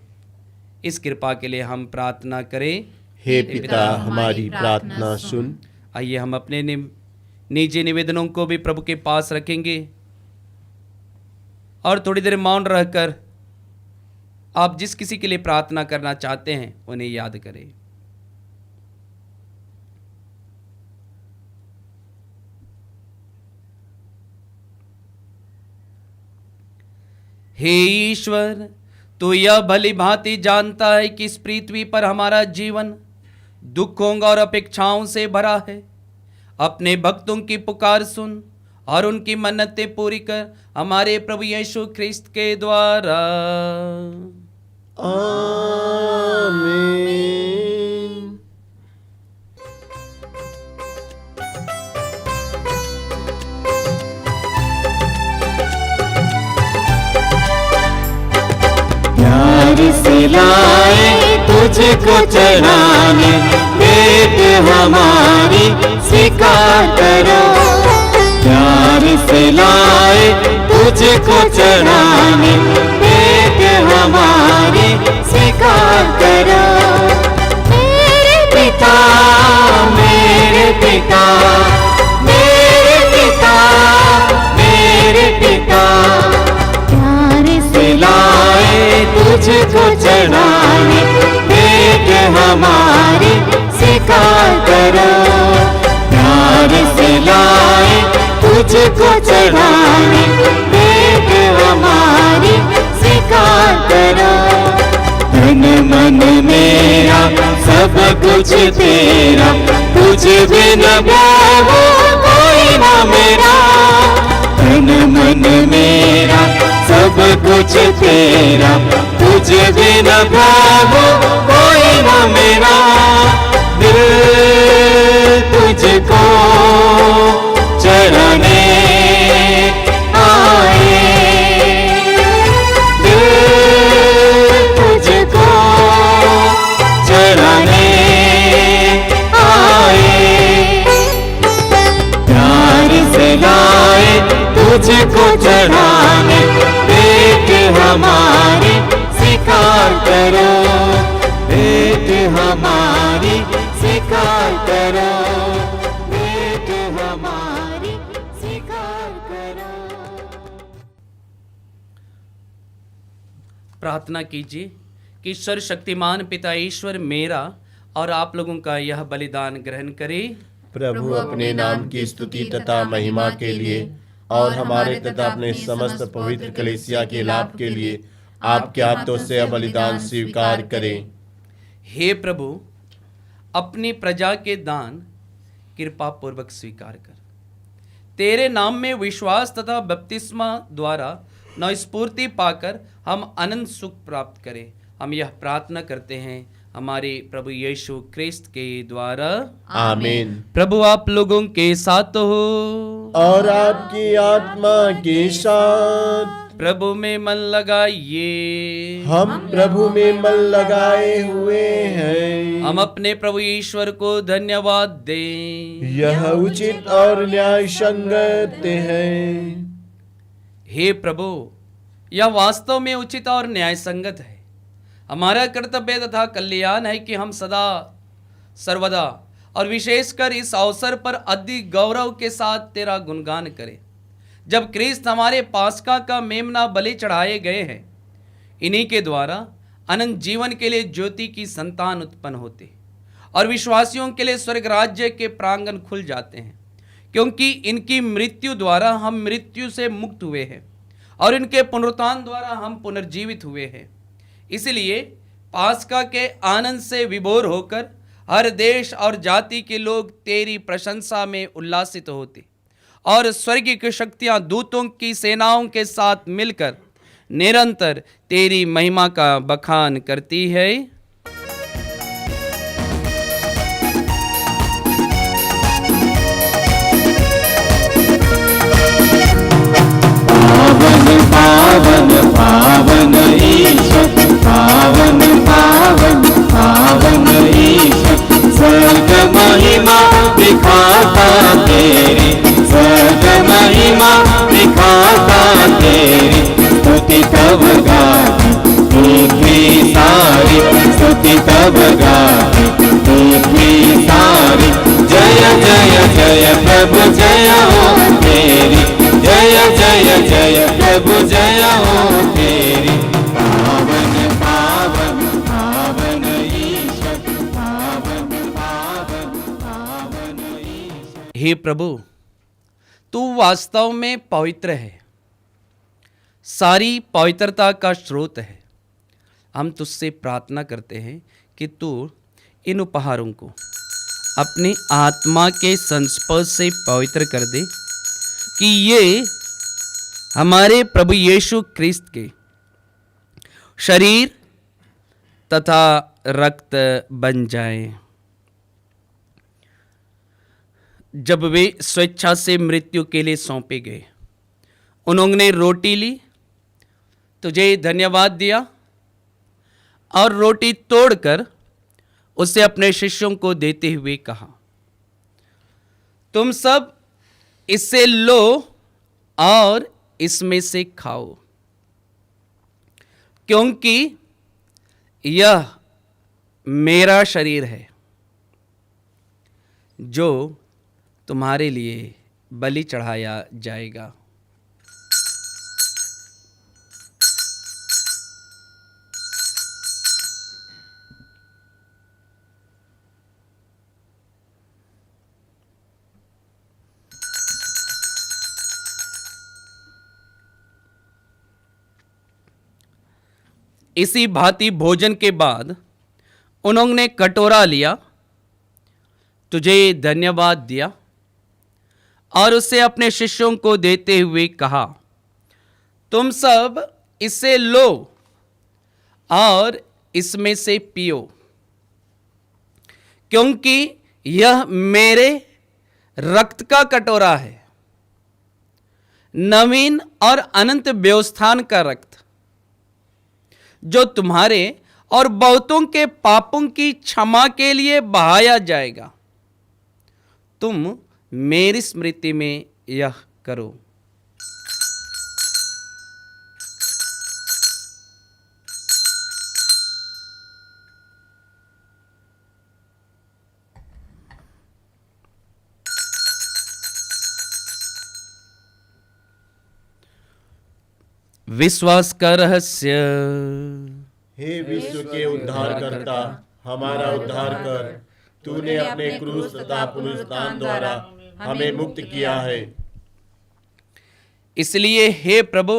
इस कृपा के लिए हम प्रार्थना करें। हे पिता हमारी प्रार्थना सुन। आइए हम अपने निजी निवेदनों को भी प्रभु के पास रखेंगे और थोड़ी देर मौन रहकर आप जिस किसी के लिए प्रार्थना करना चाहते हैं उन्हें याद करें। हे ईश्वर, तो यह भली भांति जानता है कि इस पृथ्वी पर हमारा जीवन दुखों और अपेक्षाओं से भरा है। अपने भक्तों की पुकार सुन और उनकी मन्नतें पूरी कर, हमारे प्रभु यीशु ख्रिस्त के द्वारा। आमीन। प्यार से लाए तुझको चढ़ाने, भेंट हमारी स्वीकार करो। प्यार से लाए तुझको चढ़ाने, भेंट हमारी स्वीकार करो। मेरे पिता, मेरे पिता, मेरे पिता, मेरे पिता, प्यार से लाए तुझको चढ़ाने, भेंट हमारी स्वीकार करो। प्यार से लाए तुझको चढ़ाने, भेंट हमारी स्वीकार करो। तन मन मेरा सब कुछ तेरा, तुझे बिना प्रभु कोई ना मेरा। तन मन मेरा सब कुछ तेरा, तुझे बिना प्रभु कोई ना मेरा। दिल तुझको चढ़ाने आए, दिल तुझको चढ़ाने आए। प्यार से लाए तुझको चढ़ाने, भेंट हमारी स्वीकार करो। भेंट हमारी स्वीकार करो। भेंट हमारी स्वीकार करो। प्रार्थना कीजिए कि सर्वशक्तिमान पिता ईश्वर मेरा और आप लोगों का यह बलिदान ग्रहण करे। प्रभु अपने नाम की स्तुति तथा महिमा के लिए और हमारे तथा अपने समस्त पवित्र कलीसिया के लाभ के लिए आपके हाथों से यह बलिदान स्वीकार करें। हे प्रभु, अपनी प्रजा के दान कृपा पूर्वक स्वीकार कर। तेरे नाम में विश्वास तथा बपतिस्मा द्वारा नवस्फूर्ति पाकर हम अनंत सुख प्राप्त करें। हम यह प्रार्थना करते हैं हमारे प्रभु यीशु क्रिस्त के द्वारा, आमीन। प्रभु आप लोगों के साथ हो और आपकी आत्मा के साथ। प्रभु में मन लगाइए। हम प्रभु में मन लगाए हुए हैं। हम अपने प्रभु ईश्वर को धन्यवाद दें। यह उचित और न्याय संगत है। हे प्रभु, यह वास्तव में उचित और न्याय संगत है। हमारा कर्तव्य तथा कल्याण है कि हम सदा सर्वदा और विशेषकर इस अवसर पर अधिक गौरव के साथ तेरा गुणगान करें, जब क्रिस्त हमारे पास्का का मेमना बलि चढ़ाए गए हैं। इन्हीं के द्वारा अनंत जीवन के लिए ज्योति की संतान उत्पन्न होते और विश्वासियों के लिए स्वर्ग राज्य के प्रांगण खुल जाते हैं, क्योंकि इनकी मृत्यु द्वारा हम मृत्यु से मुक्त हुए हैं और इनके पुनरुत्थान द्वारा हम पुनर्जीवित हुए हैं। इसलिए पास्का के आनंद से विभोर होकर हर देश और जाति के लोग तेरी प्रशंसा में उल्लासित होते और स्वर्गीय शक्तियां दूतों की सेनाओं के साथ मिलकर निरंतर तेरी महिमा का बखान करती है। पावन पावन ईश्वर, पावन पावन पावन ईश्वर, स्वर्ग महिमा दिखाता तेरी, स्वर्ग महिमा दिखाता तेरी, स्तुति तब गाती पृथ्वी सारी, स्तुति तब गाती पृथ्वी सारी। जय जय जय प्रभु जय हो तेरी, जय जय जय प्रभु जय हो तेरी। पावन पावन पावन ईश्वर, पावन पावन पावन ईश्वर। हे प्रभु, तू वास्तव में पवित्र है, सारी पवित्रता का स्रोत है। हम तुझसे प्रार्थना करते हैं कि तू इन उपहारों को अपनी आत्मा के संस्पर्श से पवित्र कर दे, कि ये हमारे प्रभु यीशु क्रिस्त के शरीर तथा रक्त बन जाएं। जब वे स्वेच्छा से मृत्यु के लिए सौंपे गए, उन्होंने रोटी ली, तुझे धन्यवाद दिया और रोटी तोड़कर उसे अपने शिष्यों को देते हुए कहा, तुम सब इससे लो और इसमें से खाओ, क्योंकि यह मेरा शरीर है जो तुम्हारे लिए बलि चढ़ाया जाएगा। इसी भांति भोजन के बाद उन्होंने कटोरा लिया, तुझे धन्यवाद दिया और उसे अपने शिष्यों को देते हुए कहा, तुम सब इसे लो और इसमें से पियो, क्योंकि यह मेरे रक्त का कटोरा है, नवीन और अनंत व्यवस्थान का रक्त, जो तुम्हारे और बहुतों के पापों की क्षमा के लिए बहाया जाएगा। तुम मेरी स्मृति में यह करो। विश्वास का रहस्य। हे विश्व के उद्धारकर्ता, हमारा उद्धार कर। तूने अपने क्रूस तथा पुनरुत्थान द्वारा हमें मुक्त किया है। इसलिए हे प्रभु,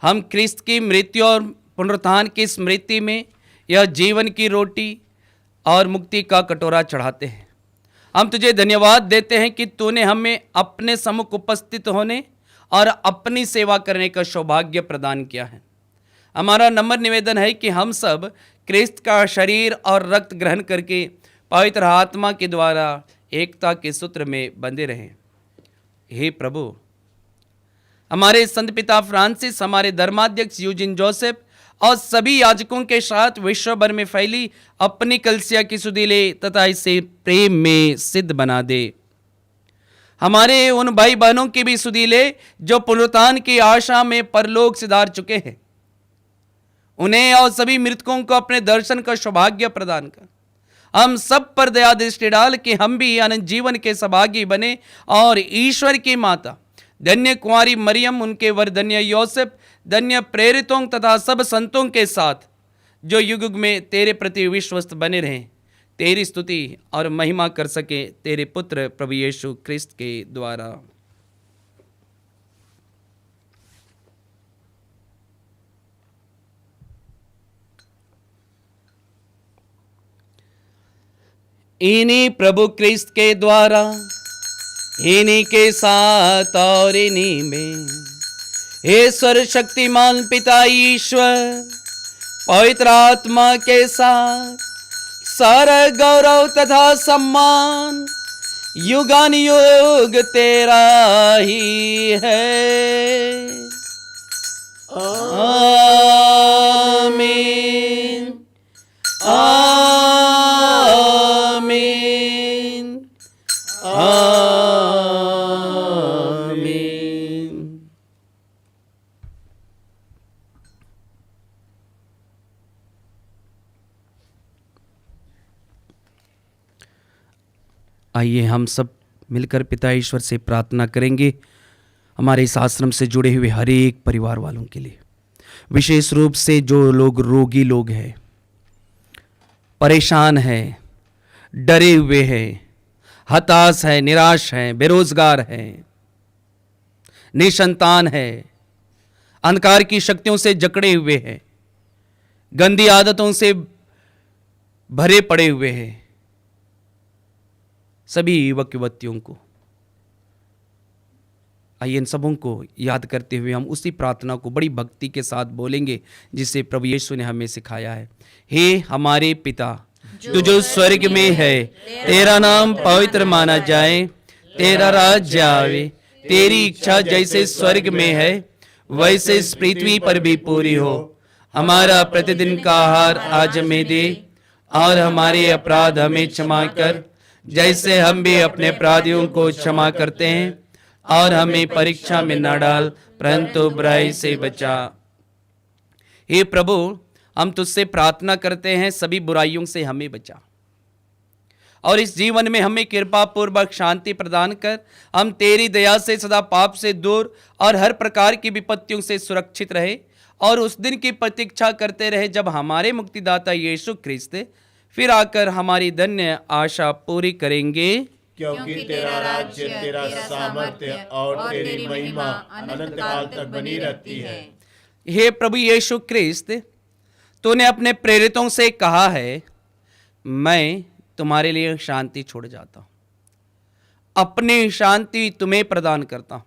हम क्रिस्त की मृत्यु और पुनरुत्थान की स्मृति में यह जीवन की रोटी और मुक्ति का कटोरा चढ़ाते हैं। हम तुझे धन्यवाद देते हैं कि तूने हमें अपने सम्मुख उपस्थित होने और अपनी सेवा करने का सौभाग्य प्रदान किया है। हमारा नम्र निवेदन है कि हम सब क्रिस्त का शरीर और रक्त ग्रहण करके पवित्र आत्मा के द्वारा एकता के सूत्र में बंधे रहें। हे प्रभु, हमारे संत पिता फ्रांसिस, हमारे धर्माध्यक्ष यूजिन जोसेफ और सभी याजकों के साथ विश्व भर में फैली अपनी कलीसिया की सुधि ले तथा इसे प्रेम में सिद्ध बना दे। हमारे उन भाई बहनों की भी सुधि ले जो पुनरुत्थान की आशा में परलोक सिधार चुके हैं। उन्हें और सभी मृतकों को अपने दर्शन का सौभाग्य प्रदान कर। हम सब पर दया दृष्टि डाल कि हम भी अनंत जीवन के सौभागी बने और ईश्वर की माता धन्य कुंवारी मरियम, उनके वर धन्य योसेफ, धन्य प्रेरितों तथा सब संतों के साथ जो युग युग में तेरे प्रति विश्वस्त बने रहें, तेरी स्तुति और महिमा कर सके तेरे पुत्र प्रभु यीशु क्रिस्त के द्वारा। इन्हीं प्रभु क्रिस्त के द्वारा, इन्हीं के साथ और इन्हीं में, हे सर्वशक्तिमान पिता ईश्वर, पवित्र आत्मा के साथ सारा गौरव तथा सम्मान युगानुयुग तेरा ही है। आमीन आमीन आमीन। आइए हम सब मिलकर पिता ईश्वर से प्रार्थना करेंगे हमारे इस आश्रम से जुड़े हुए हर एक परिवार वालों के लिए, विशेष रूप से जो लोग रोगी लोग हैं, परेशान हैं, डरे हुए हैं, हताश हैं, निराश हैं, बेरोजगार हैं, निसंतान हैं, अंधकार की शक्तियों से जकड़े हुए हैं, गंदी आदतों से भरे पड़े हुए हैं, सभी युवक युवतियों को आइए इन सबों को याद करते हुए हम उसी प्रार्थना को बड़ी भक्ति के साथ बोलेंगे जिसे प्रभु यीशु ने हमें सिखाया है। हे हमारे पिता, तू जो स्वर्ग में है, तेरा नाम पवित्र माना जाए, तेरा राज्य आवे, तेरी इच्छा जैसे स्वर्ग में है वैसे इस पृथ्वी पर भी पूरी हो। हमारा प्रतिदिन का आहार आज हमें दे और हमारे अपराध हमें क्षमा कर जैसे हम भी अपने अपराधियों को क्षमा करते हैं, और हमें परीक्षा में न डाल परंतु बुराई से बचा। हे प्रभु, हम तुझसे प्रार्थना करते हैं सभी बुराइयों से हमें बचा और इस जीवन में हमें कृपा पूर्वक शांति प्रदान कर हम तेरी दया से सदा पाप से दूर और हर प्रकार की विपत्तियों से सुरक्षित रहे और उस दिन की प्रतीक्षा करते रहे जब हमारे मुक्तिदाता यीशु ख्रिस्त फिर आकर हमारी धन्य आशा पूरी करेंगे। क्योंकि तेरा राज्य, तेरा सामर्थ्य और तेरी महिमा अनंत काल तक बनी रहती है। हे प्रभु यीशु ख्रिस्त, तूने अपने प्रेरितों से कहा है, मैं तुम्हारे लिए शांति छोड़ जाता हूं, अपनी शांति तुम्हें प्रदान करता हूं।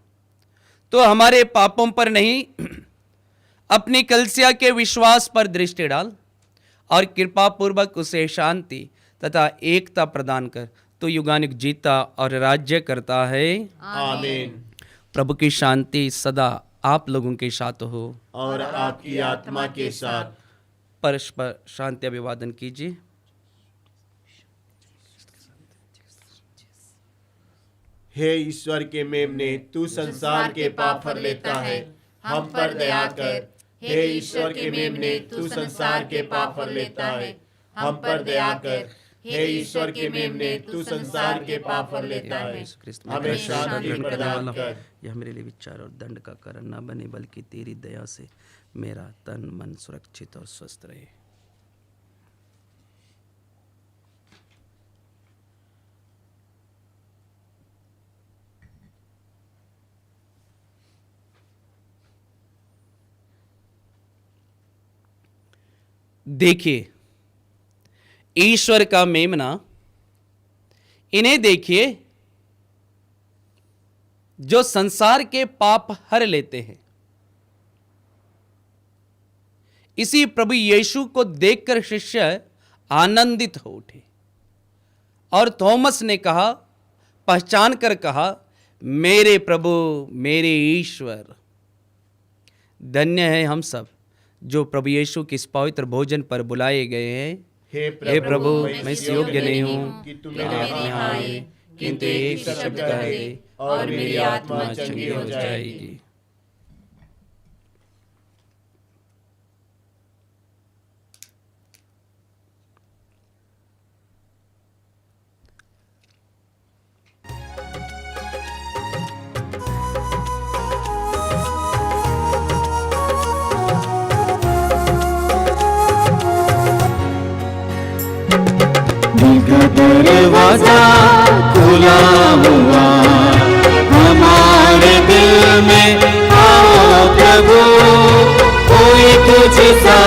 तो हमारे पापों पर नहीं, अपनी कलीसिया के विश्वास पर दृष्टि डाल और कृपा पूर्वक उसे शांति तथा एकता प्रदान कर। तो युगानुग जीता और राज्य करता है। आमीन। प्रभु की शांति सदा आप लोगों के साथ हो और आपकी आत्मा के साथ। परस्पर शांति अभिवादन कीजिए। हे ईश्वर के मेमने, तू संसार के पाप हर लेता है, हम पर दया कर। हे ईश्वर के मेमने, तू संसार के पाप हर लेता है, हम पर दया कर। हे ईश्वर के मेमने, तू संसार के पाप हर लेता है, यीशु क्रिस्त हमें शांति प्रदान कर। यह मेरे लिए विचार और दंड का कारण न बने, बल्कि तेरी दया से मेरा तन मन सुरक्षित और स्वस्थ रहे। देखिए ईश्वर का मेमना, इन्हें देखिए जो संसार के पाप हर लेते हैं। इसी प्रभु यीशु को देखकर शिष्य आनंदित हो उठे और थॉमस ने कहा, पहचान कर कहा, मेरे प्रभु मेरे ईश्वर। धन्य है हम सब जो प्रभु यीशु के इस पवित्र भोजन पर बुलाए गए हैं। हे प्रभु, मैं इस योग्य नहीं हूँ कि तुम मेरे में आए, किंतु एक शब्द कहे और मेरी आत्मा चंगी हो जाएगी। दरवाजा खुला हुआ, हमारे दिल में आओ प्रभु, कोई तुझ सा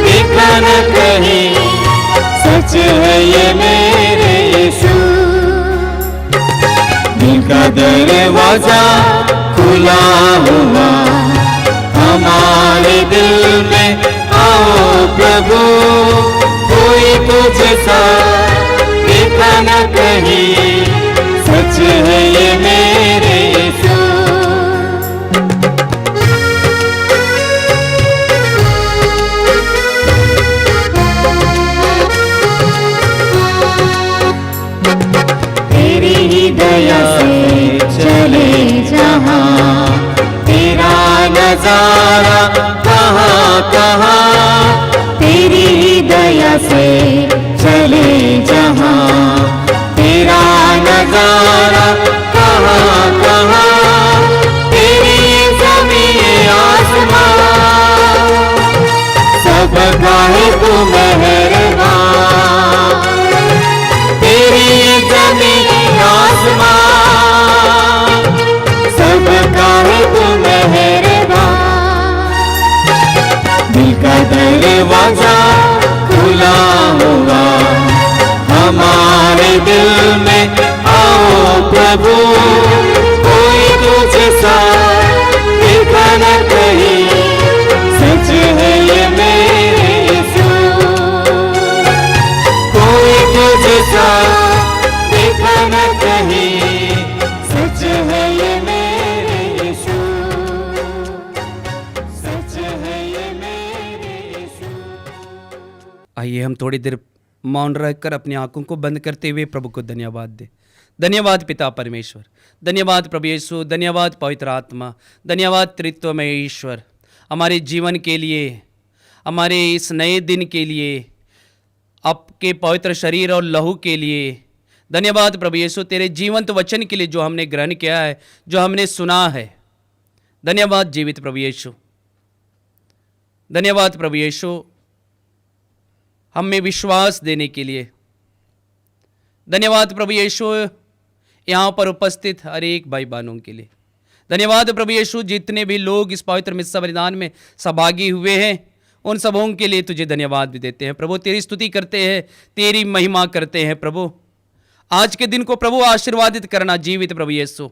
दिखा न कहीं, सच है ये मेरे यीशु। दिल का दरवाजा खुला हुआ, हमारे दिल में आओ प्रभु, कोई तुझ सा देखा न कहीं, सच है ये मेरे यीशु। तेरी ही दया से चले जहाँ, तेरा नजारा कहाँ कहाँ, तेरी ही दया से चले जहाँ, तेरा नजारा कहाँ कहाँ, तेरी ज़मीं आसमां, सबका है तू मेहरबान, तेरी ज़मीं आसमां, सबका है तू मेहरबान। दिल का दरवाजा खुला हुआ, हमारे दिल में आओ प्रभु, कोई तुझ सा देखा न कहीं, सच है ये मेरे यीशु। कोई तुझ सा देखा न कहीं, सच है ये मेरे यीशु, सच है ये मेरे यीशु। आइए हम थोड़ी देर मौन रहकर अपनी आंखों को बंद करते हुए प्रभु को धन्यवाद दें। धन्यवाद पिता परमेश्वर, धन्यवाद प्रभु यीशु, धन्यवाद पवित्र आत्मा, धन्यवाद त्रित्वमय ईश्वर, हमारे जीवन के लिए, हमारे इस नए दिन के लिए, आपके पवित्र शरीर और लहू के लिए। धन्यवाद प्रभु यीशु तेरे जीवंत वचन के लिए जो हमने ग्रहण किया है, जो हमने सुना है। धन्यवाद जीवित प्रभु यीशु, धन्यवाद प्रभु यीशु हमें विश्वास देने के लिए। धन्यवाद प्रभु यीशु यहाँ पर उपस्थित हर एक भाई बहनों के लिए। धन्यवाद प्रभु यीशु जितने भी लोग इस पवित्र मिस्सा बलिदान में सहभागी हुए हैं, उन सबों के लिए तुझे धन्यवाद भी देते हैं प्रभु। तेरी स्तुति करते हैं, तेरी महिमा करते हैं प्रभु। आज के दिन को प्रभु आशीर्वादित करना जीवित प्रभु यीशु,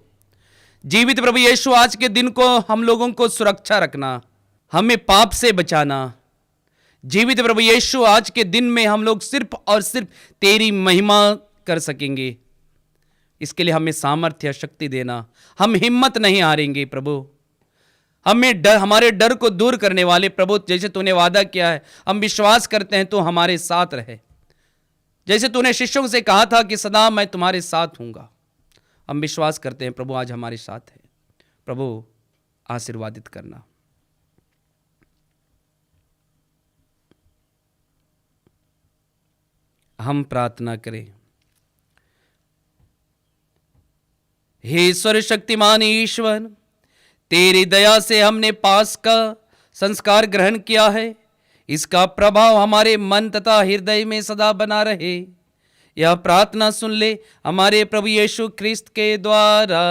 जीवित प्रभु यीशु आज के दिन को हम लोगों को सुरक्षा रखना, हमें पाप से बचाना। जीवित प्रभु यीशु आज के दिन में हम लोग सिर्फ और सिर्फ तेरी महिमा कर सकेंगे, इसके लिए हमें सामर्थ्य शक्ति देना। हम हिम्मत नहीं हारेंगे प्रभु, हमें डर, हमारे डर को दूर करने वाले प्रभु, जैसे तूने वादा किया है, हम विश्वास करते हैं तो हमारे साथ रहे। जैसे तूने शिष्यों से कहा था कि सदा मैं तुम्हारे साथ हूँगा, हम विश्वास करते हैं प्रभु आज हमारे साथ है। प्रभु आशीर्वादित करना। हम प्रार्थना करें। हे सर्वशक्तिमान ईश्वर, तेरी दया से हमने पास का संस्कार ग्रहण किया है, इसका प्रभाव हमारे मन तथा हृदय में सदा बना रहे। यह प्रार्थना सुन ले हमारे प्रभु यीशु ख्रिस्त के द्वारा।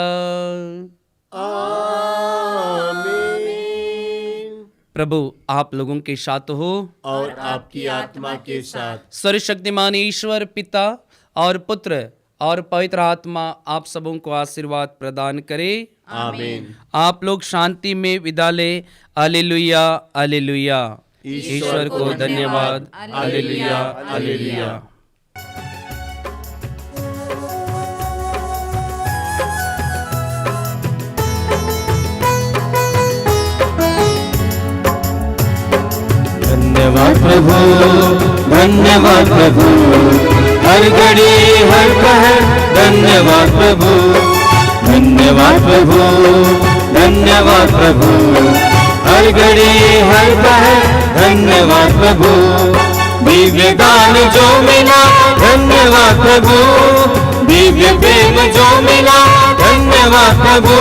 प्रभु आप लोगों के साथ हो और आपकी आत्मा के साथ। सर्वशक्तिमान ईश्वर पिता और पुत्र और पवित्र आत्मा आप सबों को आशीर्वाद प्रदान करे। आमीन। आप लोग शांति में विदा ले। Hallelujah hallelujah. ईश्वर को धन्यवाद। Hallelujah hallelujah. धन्यवाद प्रभु, धन्यवाद प्रभु, हर घड़ी हर पहर धन्यवाद प्रभु, धन्यवाद प्रभु, धन्यवाद प्रभु, हर घड़ी हर पहर धन्यवाद प्रभु। दिव्य दान जो मिला धन्यवाद प्रभु, दिव्य प्रेम जो मिला धन्यवाद प्रभु,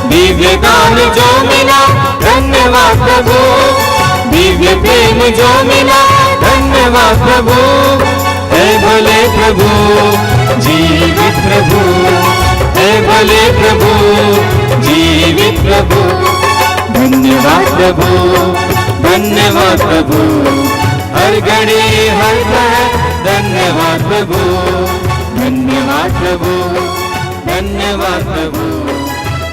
दिव्य दान जो मिला धन्यवाद प्रभु, दिव्य प्रेम जो मिला धन्यवाद प्रभु। हे भले प्रभु, जीवित प्रभु, हे भले प्रभु, जीवित प्रभु, धन्यवाद प्रभु, धन्यवाद प्रभु, हर घड़ी हर पल धन्यवाद प्रभु, धन्यवाद प्रभु, धन्यवाद प्रभु,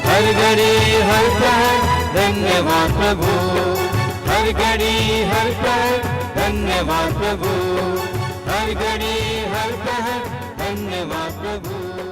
हर घड़ी हर पल धन्यवाद प्रभु, हर घड़ी हर पल धन्यवाद प्रभु, हर घड़ी हर पल धन्यवाद प्रभु।